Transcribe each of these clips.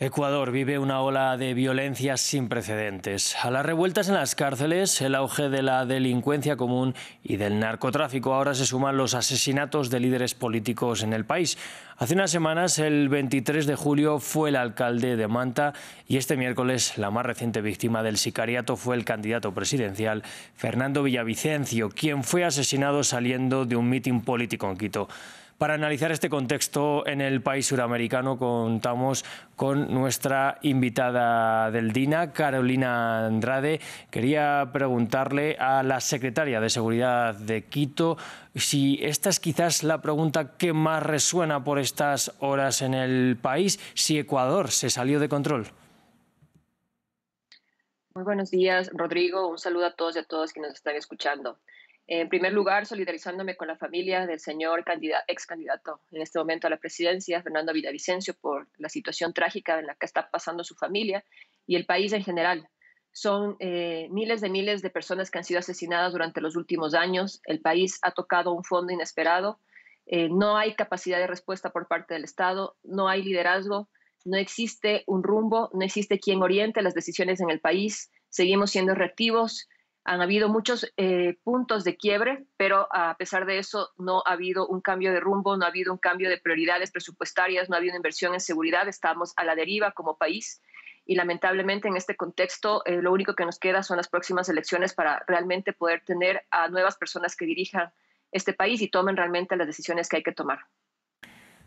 Ecuador vive una ola de violencia sin precedentes. A las revueltas en las cárceles, el auge de la delincuencia común y del narcotráfico, ahora se suman los asesinatos de líderes políticos en el país. Hace unas semanas, el 23 de julio, fue el alcalde de Manta y este miércoles la más reciente víctima del sicariato fue el candidato presidencial Fernando Villavicencio, quien fue asesinado saliendo de un mitin político en Quito. Para analizar este contexto en el país suramericano contamos con nuestra invitada del DINA, Carolina Andrade. Quería preguntarle a la secretaria de Seguridad de Quito si esta es quizás la pregunta que más resuena por estas horas en el país, si Ecuador se salió de control. Muy buenos días, Rodrigo. Un saludo a todos y a todas que nos están escuchando. En primer lugar, solidarizándome con la familia del señor ex candidato en este momento a la presidencia, Fernando Villavicencio, por la situación trágica en la que está pasando su familia y el país en general. Son miles de personas que han sido asesinadas durante los últimos años. El país ha tocado un fondo inesperado. No hay capacidad de respuesta por parte del Estado, no hay liderazgo, no existe un rumbo, no existe quien oriente las decisiones en el país. Seguimos siendo reactivos. Han habido muchos puntos de quiebre, pero a pesar de eso no ha habido un cambio de rumbo, no ha habido un cambio de prioridades presupuestarias, no ha habido inversión en seguridad. Estamos a la deriva como país y lamentablemente en este contexto lo único que nos queda son las próximas elecciones para realmente poder tener a nuevas personas que dirijan este país y tomen realmente las decisiones que hay que tomar.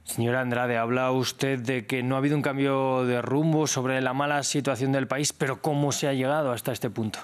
Señora Andrade, habla usted de que no ha habido un cambio de rumbo sobre la mala situación del país, pero ¿cómo se ha llegado hasta este punto?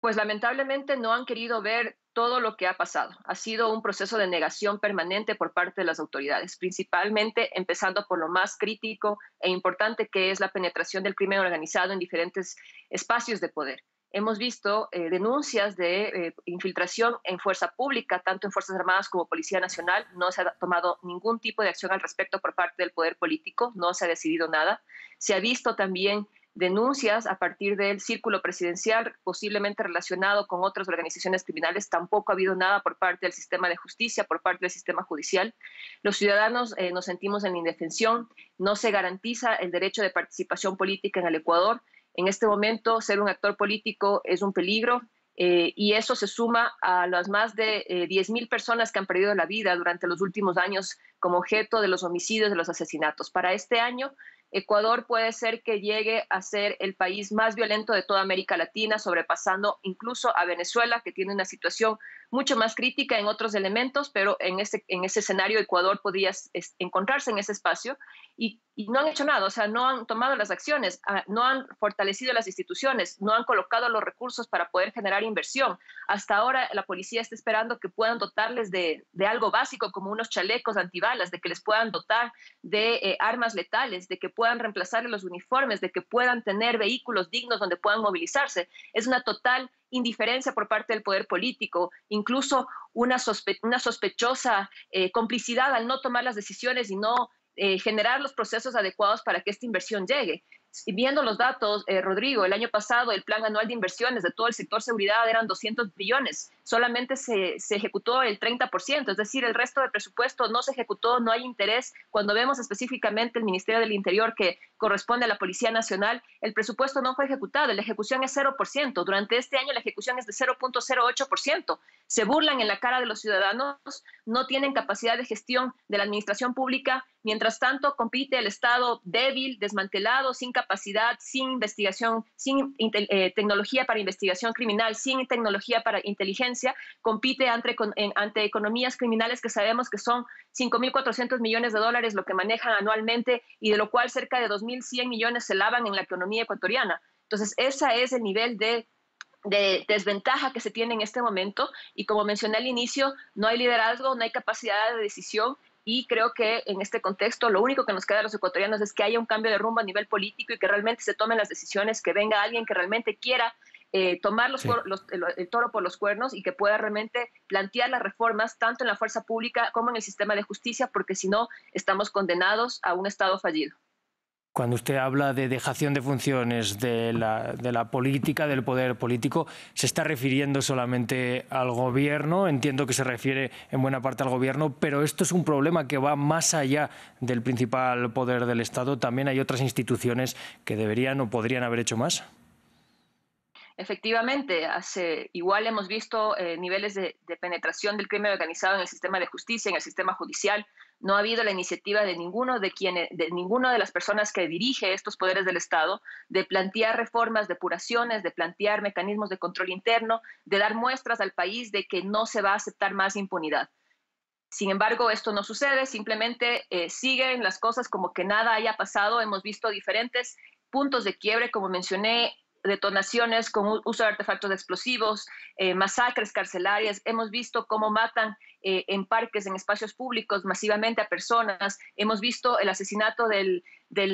Pues lamentablemente no han querido ver todo lo que ha pasado. Ha sido un proceso de negación permanente por parte de las autoridades, principalmente empezando por lo más crítico e importante, que es la penetración del crimen organizado en diferentes espacios de poder. Hemos visto denuncias de infiltración en fuerza pública, tanto en Fuerzas Armadas como Policía Nacional. No se ha tomado ningún tipo de acción al respecto por parte del poder político, no se ha decidido nada. Se ha visto también denuncias a partir del círculo presidencial, posiblemente relacionado con otras organizaciones criminales. Tampoco ha habido nada por parte del sistema de justicia, por parte del sistema judicial. Los ciudadanos nos sentimos en indefensión, no se garantiza el derecho de participación política en el Ecuador. En este momento, ser un actor político es un peligro. Y eso se suma a las más de 10.000 personas que han perdido la vida durante los últimos años como objeto de los homicidios, de los asesinatos. Para este año, Ecuador puede ser que llegue a ser el país más violento de toda América Latina, sobrepasando incluso a Venezuela, que tiene una situación mucho más crítica en otros elementos, pero en ese escenario Ecuador podría encontrarse en ese espacio y no han hecho nada, o sea, no han tomado las acciones, no han fortalecido las instituciones, no han colocado los recursos para poder generar inversión. Hasta ahora la policía está esperando que puedan dotarles de algo básico como unos chalecos antibalas, de que les puedan dotar de armas letales, de que puedan reemplazarle los uniformes, de que puedan tener vehículos dignos donde puedan movilizarse. Es una total indiferencia por parte del poder político, incluso una sospechosa complicidad al no tomar las decisiones y no generar los procesos adecuados para que esta inversión llegue. Y viendo los datos, Rodrigo, el año pasado el plan anual de inversiones de todo el sector seguridad eran 200 billones, solamente se ejecutó el 30%, es decir, el resto del presupuesto no se ejecutó, no hay interés. Cuando vemos específicamente el Ministerio del Interior, que corresponde a la Policía Nacional, el presupuesto no fue ejecutado, la ejecución es 0%, durante este año la ejecución es de 0.08%. Se burlan en la cara de los ciudadanos, no tienen capacidad de gestión de la administración pública. Mientras tanto, compite el Estado débil, desmantelado, sin capacidad, sin investigación, sin tecnología para investigación criminal, sin tecnología para inteligencia, compite ante economías criminales que sabemos que son 5.400 millones de dólares lo que manejan anualmente y de lo cual cerca de 2.100 millones se lavan en la economía ecuatoriana. Entonces, ese es el nivel de desventaja que se tiene en este momento y como mencioné al inicio, no hay liderazgo, no hay capacidad de decisión y creo que en este contexto lo único que nos queda a los ecuatorianos es que haya un cambio de rumbo a nivel político y que realmente se tomen las decisiones, que venga alguien que realmente quiera tomar Sí. el toro por los cuernos y que pueda realmente plantear las reformas tanto en la fuerza pública como en el sistema de justicia, porque si no estamos condenados a un Estado fallido. Cuando usted habla de dejación de funciones de la política, del poder político, ¿se está refiriendo solamente al gobierno? Entiendo que se refiere en buena parte al gobierno, pero esto es un problema que va más allá del principal poder del Estado. También hay otras instituciones que deberían o podrían haber hecho más. Efectivamente, igual hemos visto niveles de penetración del crimen organizado en el sistema de justicia, en el sistema judicial. No ha habido la iniciativa de ninguna de las personas que dirige estos poderes del Estado de plantear reformas, depuraciones, de plantear mecanismos de control interno, de dar muestras al país de que no se va a aceptar más impunidad. Sin embargo, esto no sucede, simplemente siguen las cosas como que nada haya pasado. Hemos visto diferentes puntos de quiebre, como mencioné, detonaciones con uso de artefactos explosivos, masacres carcelarias. Hemos visto cómo matan en parques, en espacios públicos, masivamente a personas. Hemos visto el asesinato del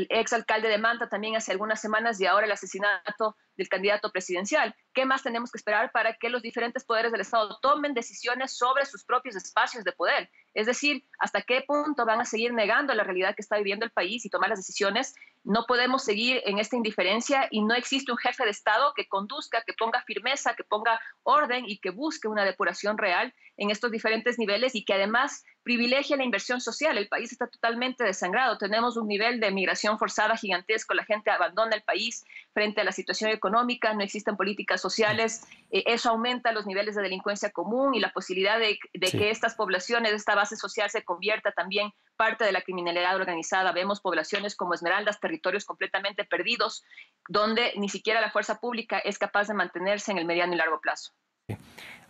exalcalde de Manta también hace algunas semanas y ahora el asesinato del candidato presidencial. ¿Qué más tenemos que esperar para que los diferentes poderes del Estado tomen decisiones sobre sus propios espacios de poder? Es decir, ¿hasta qué punto van a seguir negando la realidad que está viviendo el país y tomar las decisiones? No podemos seguir en esta indiferencia y no existe un jefe de Estado que conduzca, que ponga firmeza, que ponga orden y que busque una depuración real en estos diferentes niveles y que además privilegie la inversión social. El país está totalmente desangrado. Tenemos un nivel de migración forzada gigantesco. La gente abandona el país frente a la situación económica. No existen políticas sociales. Eso aumenta los niveles de delincuencia común y la posibilidad de que estas poblaciones, esta base social se convierta también parte de la criminalidad organizada. Vemos poblaciones como Esmeraldas, territorios completamente perdidos, donde ni siquiera la fuerza pública es capaz de mantenerse en el mediano y largo plazo.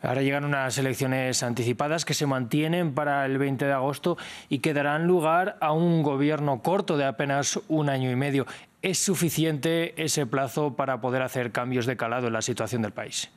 Ahora llegan unas elecciones anticipadas que se mantienen para el 20 de agosto y que darán lugar a un gobierno corto de apenas un año y medio. ¿Es suficiente ese plazo para poder hacer cambios de calado en la situación del país?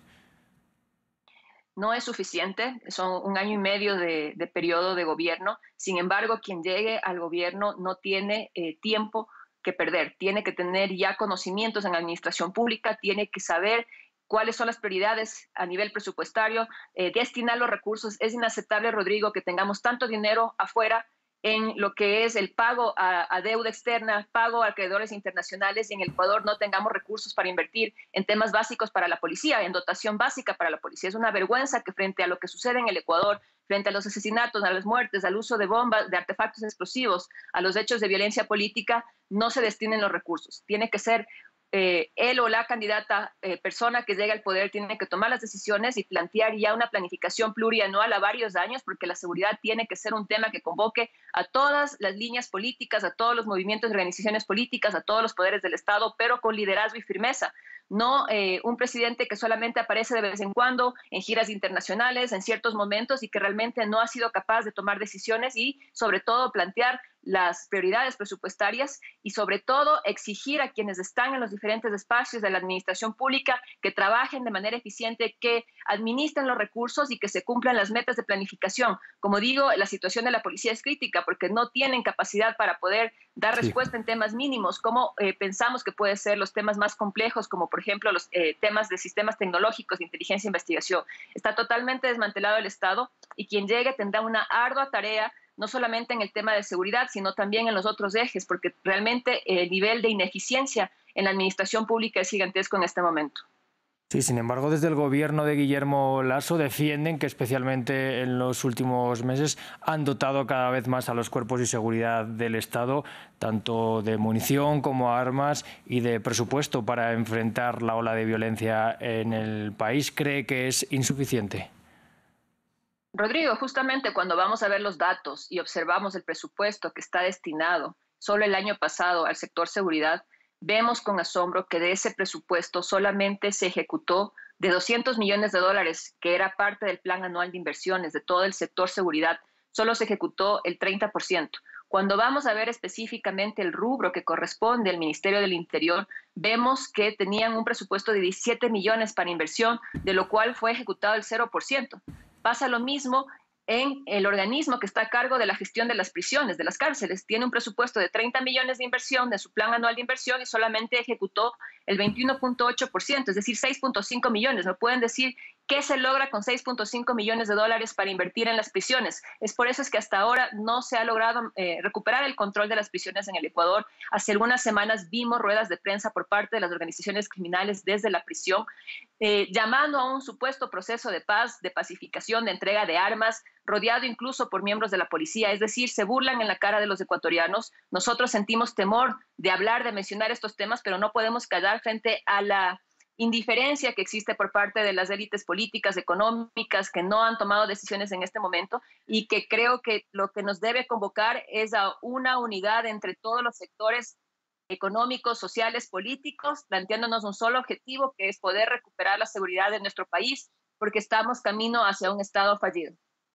No es suficiente, son un año y medio de periodo de gobierno. Sin embargo, quien llegue al gobierno no tiene tiempo que perder, tiene que tener ya conocimientos en administración pública, tiene que saber cuáles son las prioridades a nivel presupuestario, destinar los recursos. Es inaceptable, Rodrigo, que tengamos tanto dinero afuera en lo que es el pago a deuda externa, pago a acreedores internacionales, y en el Ecuador no tengamos recursos para invertir en temas básicos para la policía, en dotación básica para la policía. Es una vergüenza que frente a lo que sucede en el Ecuador, frente a los asesinatos, a las muertes, al uso de bombas, de artefactos explosivos, a los hechos de violencia política, no se destinen los recursos. Tiene que ser él o la candidata persona que llegue al poder tiene que tomar las decisiones y plantear ya una planificación plurianual a varios años, porque la seguridad tiene que ser un tema que convoque a todas las líneas políticas, a todos los movimientos y organizaciones políticas, a todos los poderes del Estado, pero con liderazgo y firmeza. No un presidente que solamente aparece de vez en cuando en giras internacionales, en ciertos momentos, y que realmente no ha sido capaz de tomar decisiones y, sobre todo, plantear las prioridades presupuestarias y, sobre todo, exigir a quienes están en los diferentes espacios de la administración pública que trabajen de manera eficiente, que administren los recursos y que se cumplan las metas de planificación. Como digo, la situación de la policía es crítica porque no tienen capacidad para poder dar respuesta en temas mínimos, como pensamos que pueden ser los temas más complejos, como por ejemplo los temas de sistemas tecnológicos, de inteligencia e investigación. Está totalmente desmantelado el Estado y quien llegue tendrá una ardua tarea, no solamente en el tema de seguridad, sino también en los otros ejes, porque realmente el nivel de ineficiencia en la administración pública es gigantesco en este momento. Sí, sin embargo, desde el gobierno de Guillermo Lasso defienden que especialmente en los últimos meses han dotado cada vez más a los cuerpos de seguridad del Estado, tanto de munición como armas y de presupuesto para enfrentar la ola de violencia en el país. ¿Cree que es insuficiente? Rodrigo, justamente cuando vamos a ver los datos y observamos el presupuesto que está destinado solo el año pasado al sector seguridad, vemos con asombro que de ese presupuesto solamente se ejecutó de $200 millones, que era parte del plan anual de inversiones de todo el sector seguridad, solo se ejecutó el 30%. Cuando vamos a ver específicamente el rubro que corresponde al Ministerio del Interior, vemos que tenían un presupuesto de 17 millones para inversión, de lo cual fue ejecutado el 0%. Pasa lo mismo en el organismo que está a cargo de la gestión de las prisiones, de las cárceles. Tiene un presupuesto de 30 millones de inversión de su plan anual de inversión y solamente ejecutó el 21.8%, es decir, 6.5 millones. ¿Me pueden decir ¿Qué se logra con 6.5 millones de dólares para invertir en las prisiones? Es por eso es que hasta ahora no se ha logrado recuperar el control de las prisiones en el Ecuador. Hace algunas semanas vimos ruedas de prensa por parte de las organizaciones criminales desde la prisión, llamando a un supuesto proceso de paz, de pacificación, de entrega de armas, rodeado incluso por miembros de la policía. Es decir, se burlan en la cara de los ecuatorianos. Nosotros sentimos temor de hablar, de mencionar estos temas, pero no podemos callar frente a la indiferencia que existe por parte de las élites políticas, económicas, que no han tomado decisiones en este momento, y que creo que lo que nos debe convocar es a una unidad entre todos los sectores económicos, sociales, políticos, planteándonos un solo objetivo, que es poder recuperar la seguridad de nuestro país, porque estamos camino hacia un Estado fallido.